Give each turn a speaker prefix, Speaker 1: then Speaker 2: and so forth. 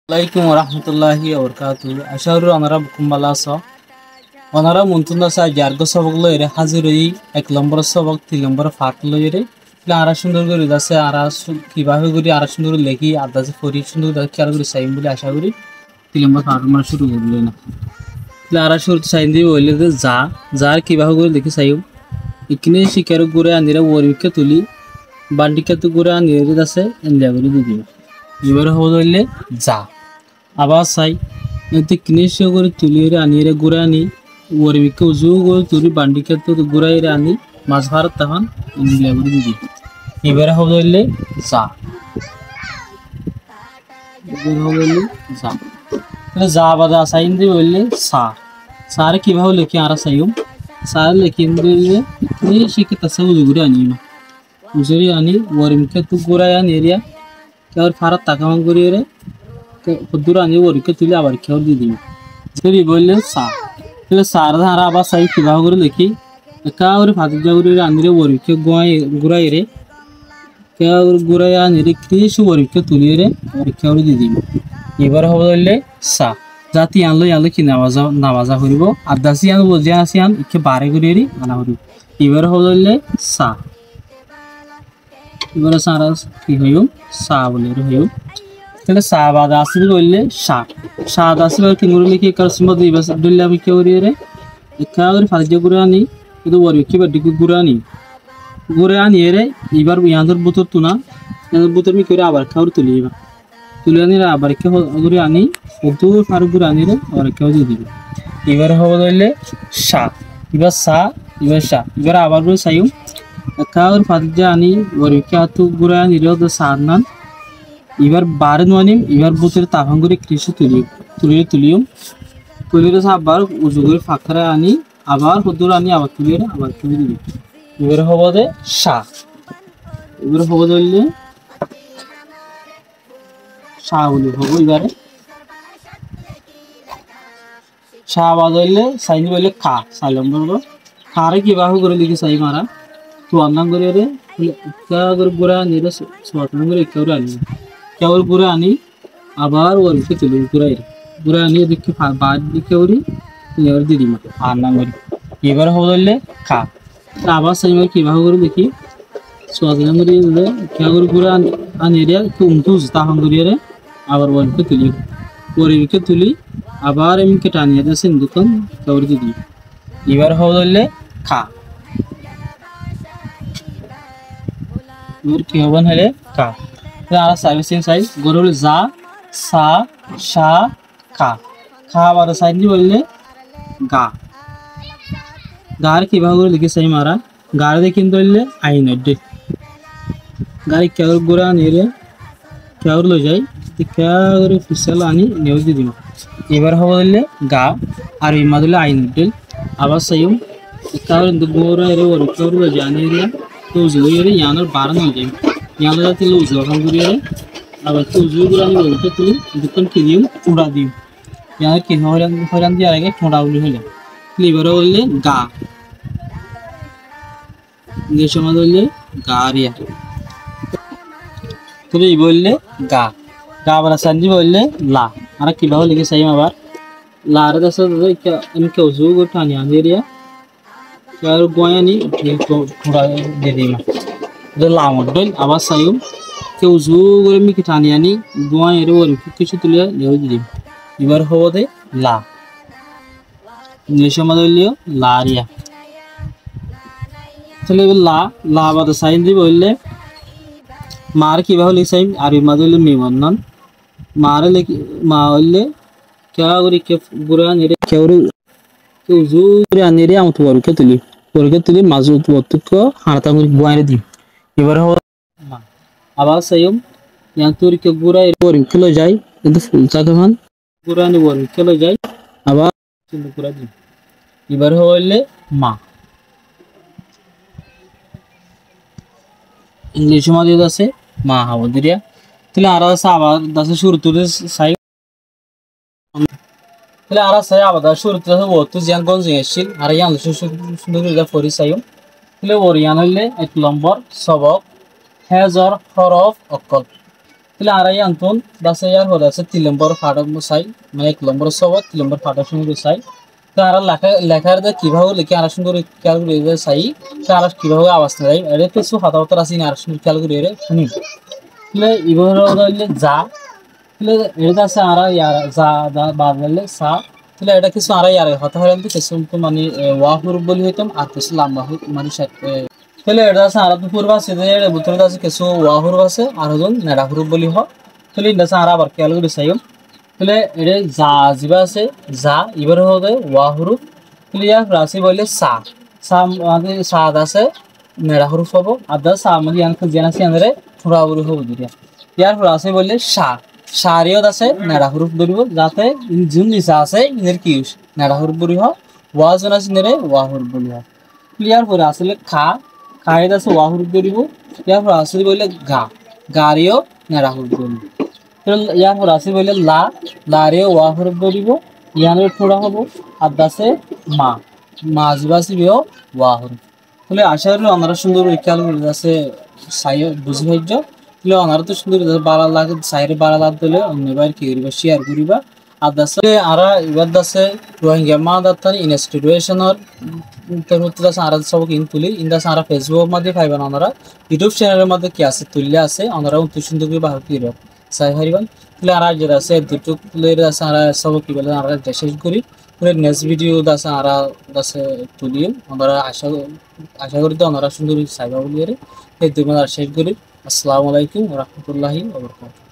Speaker 1: Assalamualaikum warahmatullahi wabarakatuh. Asyharu anara bukumbala so. Onara muntunda sa jargo sabak loire haziroi ek number sabak 3 number fat loire. Ara sundur gori dase ara kibabe gori ara sundur leki adase fori sundur da kyar gori saim bole asha gori 3 number fat mar shuru gori na. Ara shuru saim di bole de jar kibabe gori leki saim. Ikne shikar gori anira worike tuli bandike tu gori anira dase endia gori di. এবারে হলো যা আবার সাই এতে কিনেশে করে তুলিয়ে আনিয়ে গুড়া আনি ওরবিকে উজু করে তুলি বান্ডিকে তো গুড়াইরে আনি মাছ ভারত তখন ইন্ডিয়া করে দিবি এবারে হলো যা এবারে হলো যা তাহলে যা বাদা সাইন দিয়ে বললে সা সার কিভাবে লিখি আর সাইম সার লিখি দিলে এই শিখে তাসে উজু করে আনি উজুরি আনি ওরবিকে তো গুড়াই আনি এরিয়া और फारत ताकामान करिए रे खुदुरा आने वो रिके तुले आबार क्या और दी दी फिर ये बोले सार धारा आबार साइड किबाह करे लेकी क्या और फातिज जाऊरी रे आने रे वो रिके गुराई रे क्या और गुराई आने रे किस वो रिके तुले रे और क्या और दी दी ये बार हो बोले सा जाती यालो की नवाजा करिबो आदासी यान बोझे आसियान इके बारे करिए रे आना करिबो ये बार हो बोले सा এবারে সারা কি হইও সা বলে হইও তাহলে সা বাদ আসবে বললে সা সা আসবে কি মুরলি কি করসম দিবাস দুল্লা আমি কি করিরে একাগরে ফাজে গুরানি কিন্তু বড় কি বাডি গুরানি রে এবার ইয়ান্দর বুতর তুনা ইয়ান্দর বুতর মি করে আবার খাওর তুলিবা তুলিয়ানি আবার কি গুরি আনি কত ফার গুরানি রে আবার কেউ দিয়ে দিবে এবারে হবে বললে সা এবার সা এবার সা এবার আবার বল সাইও Kaur Fadjani or Katu Gura Niro the Sarnan Iver Baranwanim, Iver Butter Tavanguri Krishu Tulium Tulius Abar Uzugur Fakarani Abar Hudurani Avatulir Avaturi Iver Hovode Sha Iver Hovodole Shauli Hover Shavadole Sainwele Ka Salambo Haraki Bahu Guriki Saimara तो अन्ना करे रे क्या अगर बुरा नहीं रे स्वातन करे क्या और बुरा आनी आबार और इसके चले बुरा आनी दिक्कत बाद दिक्कत हो रही ये और दीदी मत अन्ना करे ये बार हो गया खा आबार सही में क्या हो गया देखिए स्वातन करे रे क्या और बुरा आनी रे तो उनको जिता हम करे रे आबार और इसके तुली आबार इनके टानी है जैसे दुकान क्या और दीदी ये बार हो गया खा কি হবেন হলে কা আর সার্ভিসিং সাইজ গরুল যা সা শা কা খা বাদ সাইজ দি বললে গা গার কিভাবে করে লিখে সাই মারা গার দে কিন্তু বললে আইন দে গারি কেউ গুরা নিরে কেউ লো যাই তে কেউ ফিসাল আনি নিউজ দি দিন এবার হবে বললে গা আর ইমা দিলে আইন দে আবার সাইম কেউ গোরা এর ওর কেউ লো জানি রে तो जुए यानर बारह हो जाए यानर जाते लो जोरन गुरिया अब तो जुए गुरानी बोलते तो दुकान के लिए चूड़ा दियो यानर के हरन दिया रहेगा चूड़ा उल्ले हो जाए लिवर उल्ले गा ये समय उल्ले गारिया तो ये बोलले गा गा वाला संजी बोलले ला अरे कि बाहर लेके सही में बार ला रहा था सर क्या इनके जुए गुरानी आंधेरिया यार गोया नहीं ये तो थोड़ा दे देना जो लाऊं डल आवाज़ सायूं कि उज़ू गोरे में कितानी यानी गोया ये वो किसी तुलिया ले हो जी इबार हो दे ला इंग्लिश में तो लियो लारिया चले वो ला बात साइन दी बोले मार की बाहर ले साइन आरी मादुले मेवन्नन मारे ले मावले क्या गोरी के बुरा निरे क्या गोरी तो उज़ूरे आनेरे आम तो वर्के तुली माजुत वत्तु को हारता मुझे बुआरे दी इबार हो आवाज़ सयम यहाँ तुरी के बुरा वर्के लो जाए इधर फुलता कमान बुरा ने वर्के लो जाए आवाज़ चिंतु बुरा दी इबार हो ले माँ इंग्लिश में दिया दसे माँ हाँ वो दिया तुले आरा सा आवाज़ दसे शुरू तुले साइ Kali ara saya abada shuru tuh waktu yang gonjeng esil, ara yang lucu sendiri dah fori sayum. Kali orian le ek lambar sabak hazar huruf akal. তাহলে আড়াই আন্তন দাসে ইয়ার হলে আছে 3 নম্বর ফাটা সাই মানে 1 নম্বর সবত 3 নম্বর ফাটা সঙ্গে সাই তো আর লেখার দে কিভাবে লিখে আর সুন্দর খেয়াল করে সাই তো আর কিভাবে আওয়াজ নাই এর কিছু হাতা হাতা আছে আর সুন্দর খেয়াল করে শুনি তাহলে ইবর হইলে যা তাহলে এটা আছে আর ইয়ার যা বাদলে সা তাহলে এটা কিছু আর ইয়ার হতা হয় কিছু তো মানে ওয়াহুর বলি হইতাম আর কিছু লাম্বা মানে তাহলে এটা আছে আর পূর্ব আছে যে ভিতরে আছে কিছু ওয়াহুর আছে আর হজন নেড়াহুর বলি হয় তাহলে এটা আছে আর আবার খেয়াল করে চাইম তাহলে এটা যা যিবা আছে যা এবার হবে ওয়াহুর তাহলে ইয়ার রাশি বলে সা সা মানে সাদ আছে নেড়াহুর হবো আর দা সা মানে ইয়ান জেন আছে আন্দরে থোড়া বলি হবো দিয়া ইয়ার রাশি বলে সা সারিয়ত আছে নেড়াহুর ধরিব যাতে যোন নিচা আছে ইনের কি নেড়াহুর বলি হয় ওয়াজন আছে ইনরে ওয়াহুর বলি হয় ক্লিয়ার করে আসলে খা খাইদ আছে ওয়াহুর ধরিব ইয়ার পর আসলে বলে গা গারিও নেড়াহুর ধরিব ইয়ার পর আসলে বলে লা লারিও ওয়াহুর ধরিব ইয়ানের থোড়া হবো আর দাসে মা মা জিবাসিবিও ওয়াহুর তাহলে আশা করি আমরা সুন্দর খেয়াল করে আছে সাই বুঝি হইজ তাহলে ওনারা তো সুন্দর বাড়া লাগে সাইরে বাড়া লাগ দিলে অন্যবার কি করিবা শেয়ার করিবা আর দাসে আরা এবার দাসে রোহিঙ্গা মা দাত্তানি ইনস্টিটিউশনের হচ্ছে আর সব কিন তুলি ইন্দা সারা ফেসবুক মধ্যে পাইবেন ওনারা ইউটিউব চ্যানেলের মধ্যে কি আছে তুললে আছে ওনারা অতি সুন্দর করে বাহার করিবা সাই হারিবান তাহলে আর যেটা আছে দুটো তুলে আছে আর সব কি বলে আর শেষ করি নেক্সট ভিডিও আছে আর আছে তুলিও আমরা আশা করি তো ওনারা সুন্দর সাইবা বলি এই দুই শেষ করি আসসালামু আলাইকুম ওয়া রাহমাতুল্লাহি ওয়া বারাকাতুহু।